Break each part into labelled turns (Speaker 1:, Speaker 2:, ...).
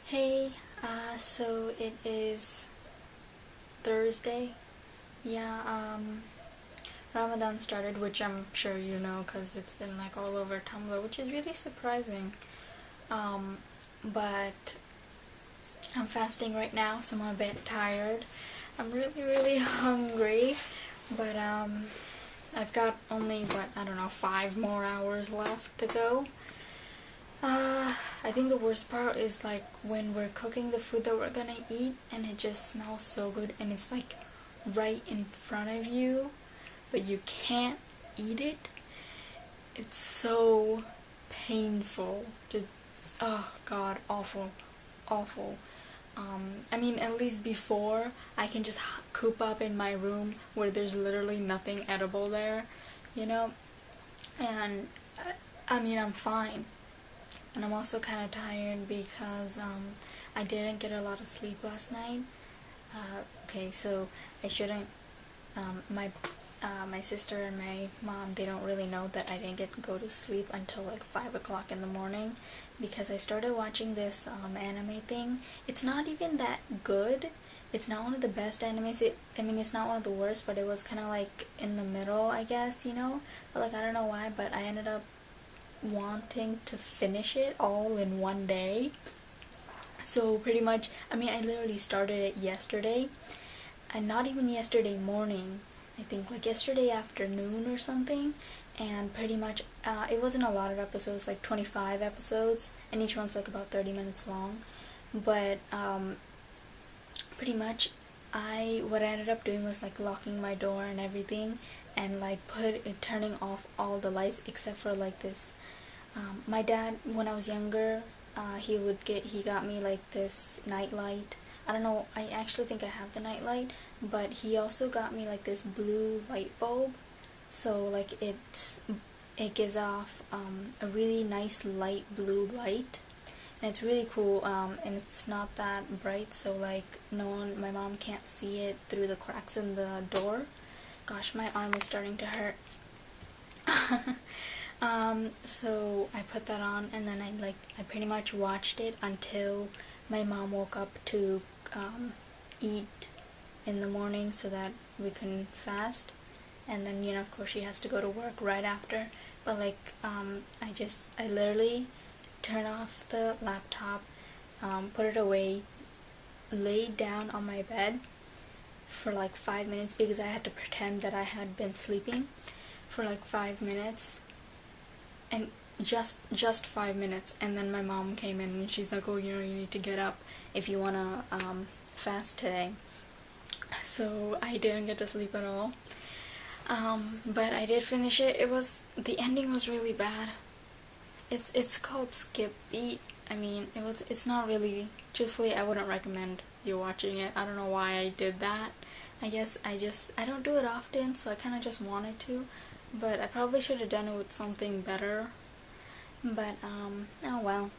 Speaker 1: Hey, so it is Thursday. Yeah, Ramadan started, which I'm sure you know because it's been like all over Tumblr, which is really surprising. But I'm fasting right now, so I'm a bit tired. I'm really, really hungry, but I've got only, I don't know, 5 more hours left to go. I think the worst part is like when we're cooking the food that we're gonna eat and it just smells so good and it's like right in front of you, but you can't eat it. It's so painful. Just, oh god, awful. Awful. I mean, at least before, I can just coop up in my room where there's literally nothing edible there, you know? And, I mean, I'm fine. And I'm also kind of tired because I didn't get a lot of sleep last night. Okay, so I shouldn't. My sister and my mom, they don't really know that I didn't go to sleep until like 5 o'clock in the morning because I started watching this anime thing. It's not even that good. It's not one of the best animes. I mean, it's not one of the worst, but it was kind of like in the middle, I guess, you know? But like, I don't know why, but I ended up wanting to finish it all in one day. So pretty much, I mean, I literally started it yesterday, and not even yesterday morning. I think like yesterday afternoon or something, and pretty much it wasn't a lot of episodes, like 25 episodes, and each one's like about 30 minutes long. But pretty much what I ended up doing was like locking my door and everything and like turning off all the lights except for like this. My dad, when I was younger, he got me like this night light. I don't know, I actually think I have the night light, but he also got me like this blue light bulb. So like it gives off a really nice light blue light, and it's really cool, and it's not that bright, so like my mom can't see it through the cracks in the door. Gosh, my arm is starting to hurt. So I put that on, and then I pretty much watched it until my mom woke up to eat in the morning so that we can fast. And then, of course she has to go to work right after. But like, I literally turn off the laptop, put it away, laid down on my bed for like 5 minutes because I had to pretend that I had been sleeping for like 5 minutes, and just 5 minutes, and then my mom came in and she's like, oh, you need to get up if you wanna fast today. So I didn't get to sleep at all, but I did finish it. The ending was really bad. It's called Skip Beat. I mean, it's not really, truthfully, I wouldn't recommend you watching it. I don't know why I did that. I guess I don't do it often, so I kind of just wanted to, but I probably should have done it with something better. But oh well.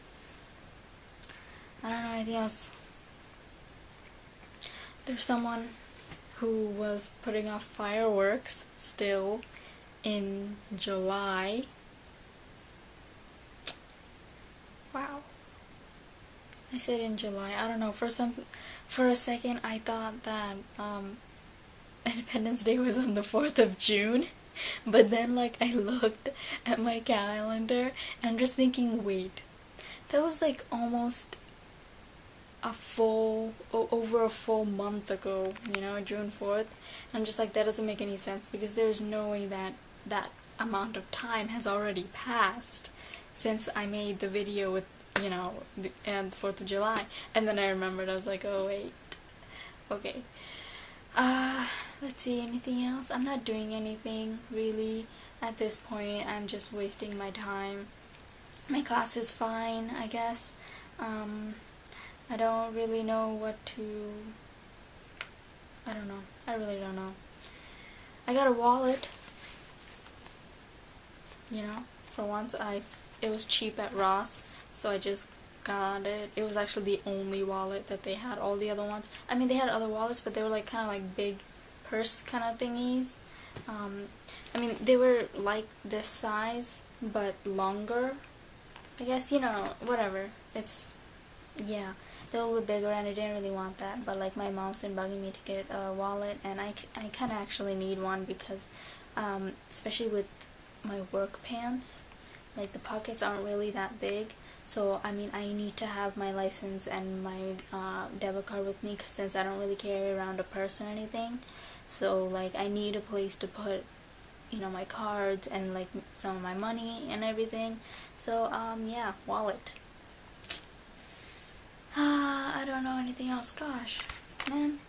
Speaker 1: I don't know anything else. There's someone who was putting off fireworks still in July. Wow. I said in July. I don't know. For a second, I thought that Independence Day was on the 4th of June. But then, like, I looked at my calendar and I'm just thinking, wait, that was like almost over a full month ago, June 4th. I'm just like, that doesn't make any sense because there's no way that that amount of time has already passed since I made the video with, the 4th of July. And then I remembered, I was like, oh wait, okay. Let's see, anything else? I'm not doing anything, really, at this point. I'm just wasting my time. My class is fine, I guess. I don't really know what to... I don't know. I really don't know. I got a wallet. For once, it was cheap at Ross, so I just got it. It was actually the only wallet that they had. All the other ones, I mean, they had other wallets, but they were like kind of like big purse kind of thingies. I mean, they were like this size but longer, I guess. Whatever. Yeah. they're a little bit bigger, and I didn't really want that, but like my mom's been bugging me to get a wallet, and I kind of actually need one because especially with my work pants, like the pockets aren't really that big. So I mean, I need to have my license and my debit card with me, since I don't really carry around a purse or anything. So like I need a place to put, you know, my cards and like some of my money and everything. So yeah, wallet. I don't know anything else. Gosh, man,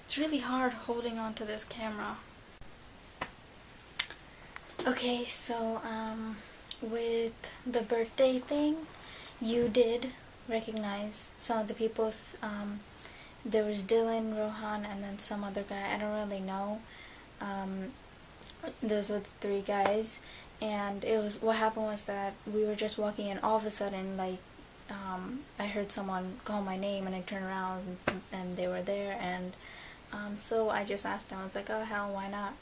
Speaker 1: it's really hard holding on to this camera. Okay, so with the birthday thing, you did recognize some of the people's, there was Dylan, Rohan, and then some other guy, I don't really know. Those were the three guys, and it was, what happened was that we were just walking, and all of a sudden, like, I heard someone call my name, and I turned around, and they were there, and so I just asked them. I was like, oh hell, why not?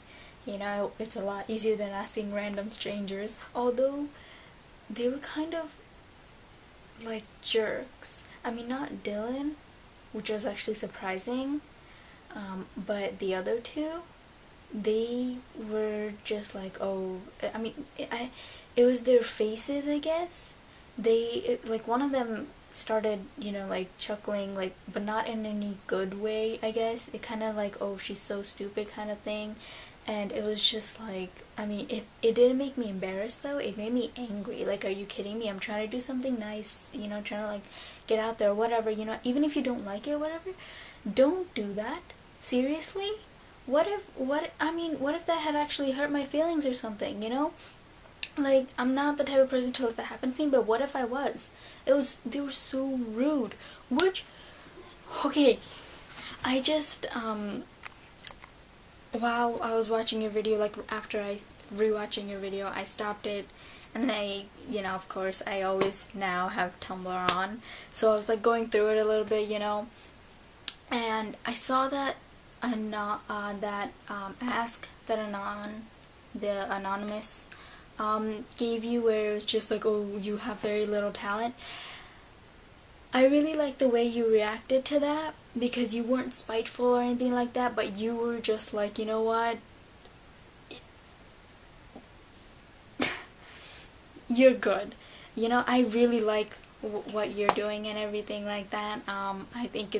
Speaker 1: You know, it's a lot easier than asking random strangers, although they were kind of like jerks. I mean, not Dylan, which was actually surprising, but the other two, they were just like, oh, I mean, it was their faces, I guess. Like, one of them started, you know, like, chuckling, like, but not in any good way, I guess. It kind of like, oh, she's so stupid kind of thing. And it was just like, I mean, it didn't make me embarrassed, though. It made me angry. Like, are you kidding me? I'm trying to do something nice, you know, trying to, like, get out there, whatever, you know. Even if you don't like it, whatever, don't do that. Seriously? What if that had actually hurt my feelings or something, you know? Like, I'm not the type of person to let that happen to me, but what if I was? They were so rude. Which, okay, I just, while I was watching your video, like after I rewatching your video, I stopped it, and then I, you know, of course, I always now have Tumblr on, so I was like going through it a little bit, you know, and I saw that ask that the anonymous gave you, where it was just like, oh, you have very little talent. I really like the way you reacted to that, because you weren't spiteful or anything like that, but you were just like, you know what, you're good. You know, I really like what you're doing and everything like that. I think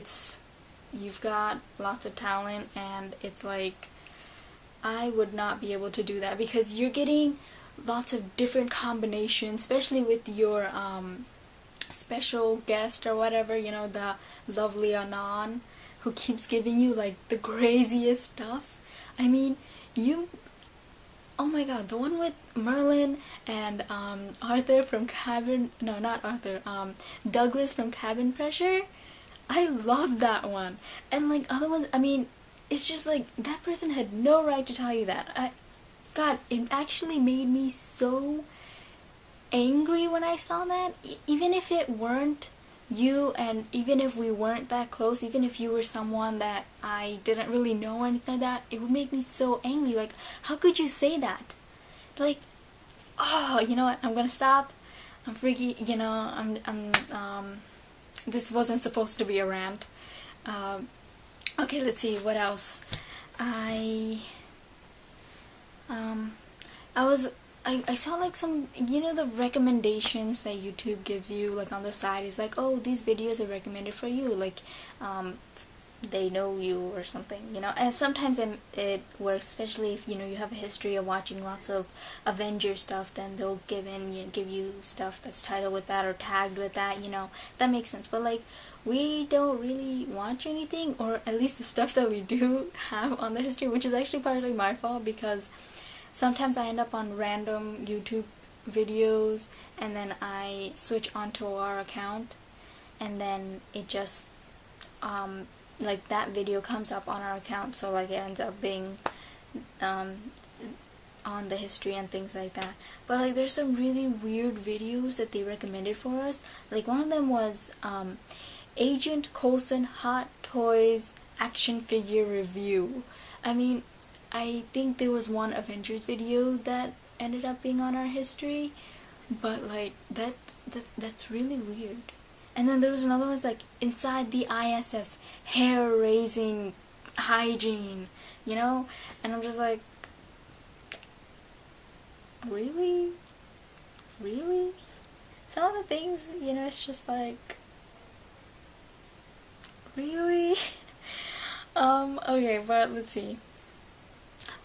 Speaker 1: you've got lots of talent, and it's like, I would not be able to do that, because you're getting lots of different combinations, especially with your special guest or whatever, you know, the lovely Anon, who keeps giving you like the craziest stuff. I mean, oh my god, the one with Merlin and Arthur from Douglas from Cabin Pressure, I love that one. And like other ones, I mean, it's just like, that person had no right to tell you that. God, it actually made me so angry when I saw that. Even if it weren't you, and even if we weren't that close, even if you were someone that I didn't really know or anything like that, it would make me so angry. Like, how could you say that? Like, oh, you know what, I'm gonna stop. I'm freaky, you know, this wasn't supposed to be a rant. Okay, let's see, what else? I saw like some, you know, the recommendations that YouTube gives you, like on the side is like, oh, these videos are recommended for you, like, they know you or something, you know, and sometimes it works, especially if, you know, you have a history of watching lots of Avengers stuff, then they'll give you stuff that's titled with that or tagged with that, you know, that makes sense. But like, we don't really watch anything, or at least the stuff that we do have on the history, which is actually partly my fault, because sometimes I end up on random YouTube videos, and then I switch onto our account, and then it just, like, that video comes up on our account, so like it ends up being on the history and things like that. But like, there's some really weird videos that they recommended for us. Like, one of them was Agent Coulson Hot Toys Action Figure Review. I mean, I think there was one Avengers video that ended up being on our history, but like, that's really weird. And then there was another one was like inside the ISS, hair raising hygiene, you know? And I'm just like, really? Really? Some of the things, you know, it's just like, really? Okay, but let's see.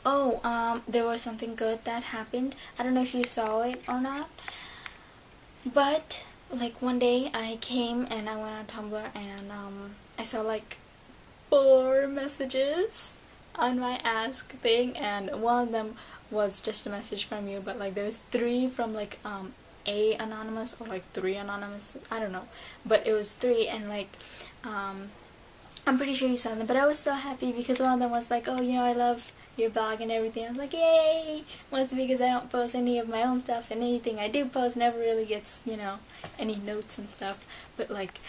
Speaker 1: Oh, there was something good that happened. I don't know if you saw it or not, but like one day I came and I went on Tumblr and I saw like 4 messages on my ask thing, and one of them was just a message from you, but like there's 3 from like a anonymous or like 3 anonymous, I don't know, but it was 3, and like I'm pretty sure you saw them, but I was so happy because one of them was like, oh, you know, I love your blog and everything. I was like, yay! Mostly because I don't post any of my own stuff, and anything I do post never really gets, you know, any notes and stuff, but like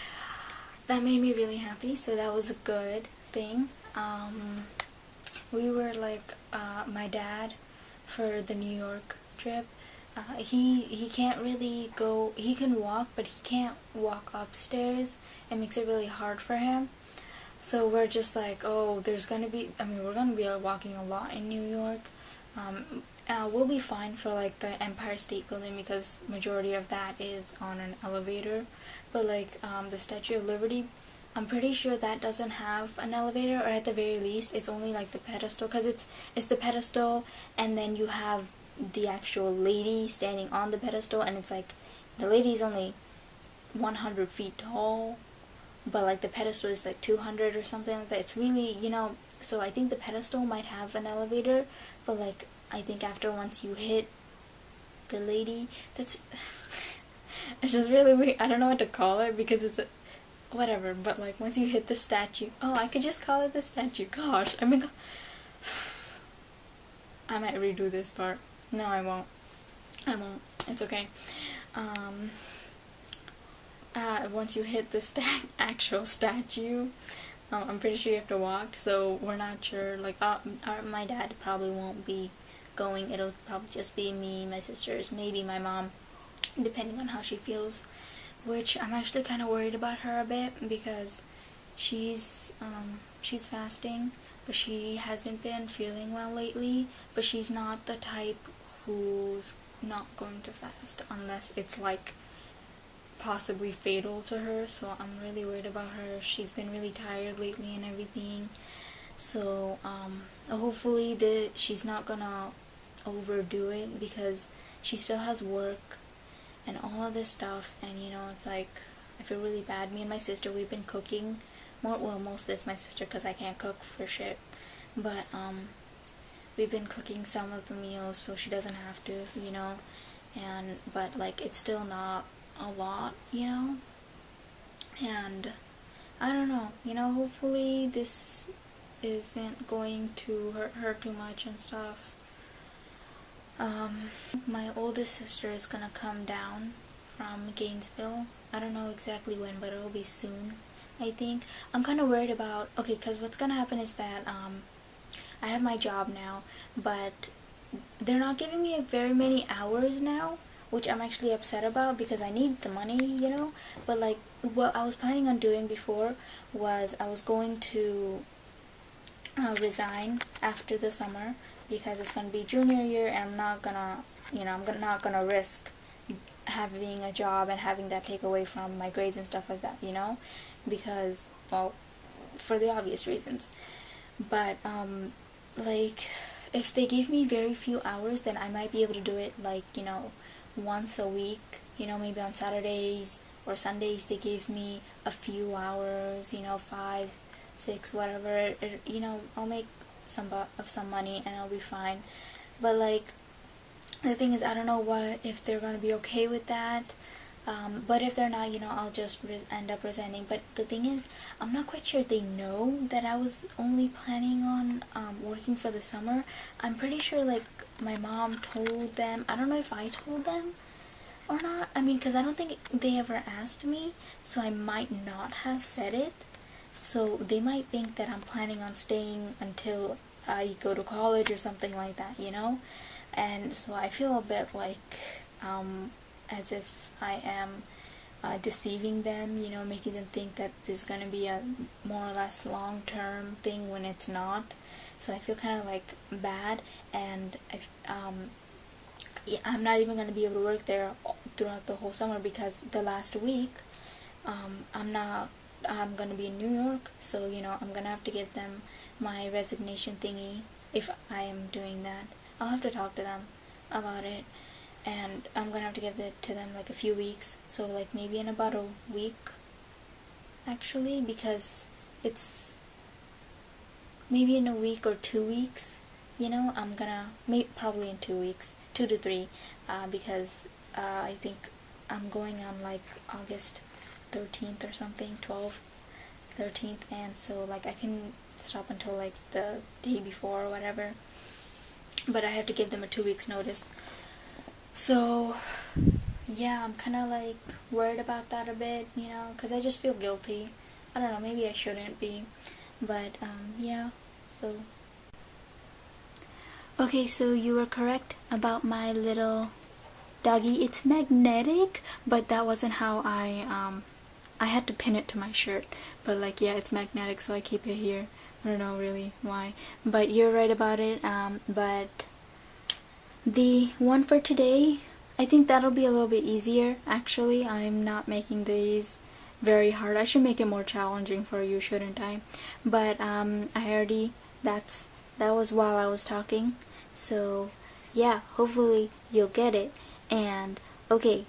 Speaker 1: that made me really happy, so that was a good thing. We were like, my dad, for the New York trip, he can't really go, he can walk, but he can't walk upstairs. It makes it really hard for him. So we're just like, oh, there's gonna be, I mean, we're gonna be walking a lot in New York. We'll be fine for like the Empire State Building because majority of that is on an elevator. But like the Statue of Liberty, I'm pretty sure that doesn't have an elevator, or at the very least it's only like the pedestal, because it's the pedestal and then you have the actual lady standing on the pedestal, and it's like the lady's only 100 feet tall, but like the pedestal is like 200 or something like that. It's really, you know, so I think the pedestal might have an elevator, but like I think after once you hit the lady, that's it's just really weird. I don't know what to call it because it's a whatever, but like once you hit the statue, oh, I could just call it the statue. Gosh, I mean, I might redo this part. No, I won't. It's okay. Once you hit the actual statue, I'm pretty sure you have to walk, so we're not sure, like, my dad probably won't be going. It'll probably just be me, my sisters, maybe my mom, depending on how she feels, which I'm actually kind of worried about her a bit, because she's fasting, but she hasn't been feeling well lately, but she's not the type who's not going to fast unless it's like possibly fatal to her, so I'm really worried about her. She's been really tired lately and everything, so hopefully she's not gonna overdo it, because she still has work and all of this stuff, and you know, it's like I feel really bad. Me and my sister, we've been cooking more, well, most of it's my sister because I can't cook for shit, but we've been cooking some of the meals so she doesn't have to, you know, but like it's still not a lot, you know, and I don't know, you know, hopefully this isn't going to hurt her too much and stuff. My oldest sister is gonna come down from Gainesville. I don't know exactly when, but it'll be soon, I think. I'm kind of worried about, okay, because what's gonna happen is that I have my job now, but they're not giving me very many hours now, which I'm actually upset about because I need the money, you know. But like what I was planning on doing before was I was going to resign after the summer, because it's gonna be junior year and I'm not gonna, you know, I'm not gonna risk having a job and having that take away from my grades and stuff like that, you know, because, well, for the obvious reasons. But like if they give me very few hours, then I might be able to do it, like, you know, once a week, you know, maybe on Saturdays or Sundays they give me a few hours, you know, 5, 6, whatever, you know, I'll make some money and I'll be fine. But like the thing is, I don't know if they're gonna be okay with that, but if they're not, you know, I'll just end up resigning. But the thing is, I'm not quite sure they know that I was only planning on working for the summer. I'm pretty sure like my mom told them. I don't know if I told them or not. I mean, because I don't think they ever asked me, so I might not have said it. So they might think that I'm planning on staying until I go to college or something like that, you know? And so I feel a bit like as if I am deceiving them, you know, making them think that this is gonna be a more or less long-term thing when it's not. So I feel kind of like bad, and yeah, I'm not even gonna be able to work there throughout the whole summer because the last week I'm gonna be in New York, so you know I'm gonna have to give them my resignation thingy if I am doing that. I'll have to talk to them about it, and I'm gonna have to give it to them like a few weeks, so like maybe in about a week actually, because it's maybe in a week or 2 weeks, you know, I'm gonna probably in 2 weeks, 2 to 3, because I think I'm going on like August 13th or something, 12th, 13th, and so like I can stop until like the day before or whatever, but I have to give them a 2 weeks notice. So yeah, I'm kind of like worried about that a bit, you know, because I just feel guilty. I don't know, maybe I shouldn't be, but yeah, so okay, so you were correct about my little doggy. It's magnetic, but that wasn't how I had to pin it to my shirt, but like yeah, it's magnetic, so I keep it here. I don't know really why, but you're right about it. But the one for today, I think that'll be a little bit easier actually. I'm not making these very hard. I should make it more challenging for you, shouldn't I? But I already, that was while I was talking, so yeah, hopefully you'll get it. And okay,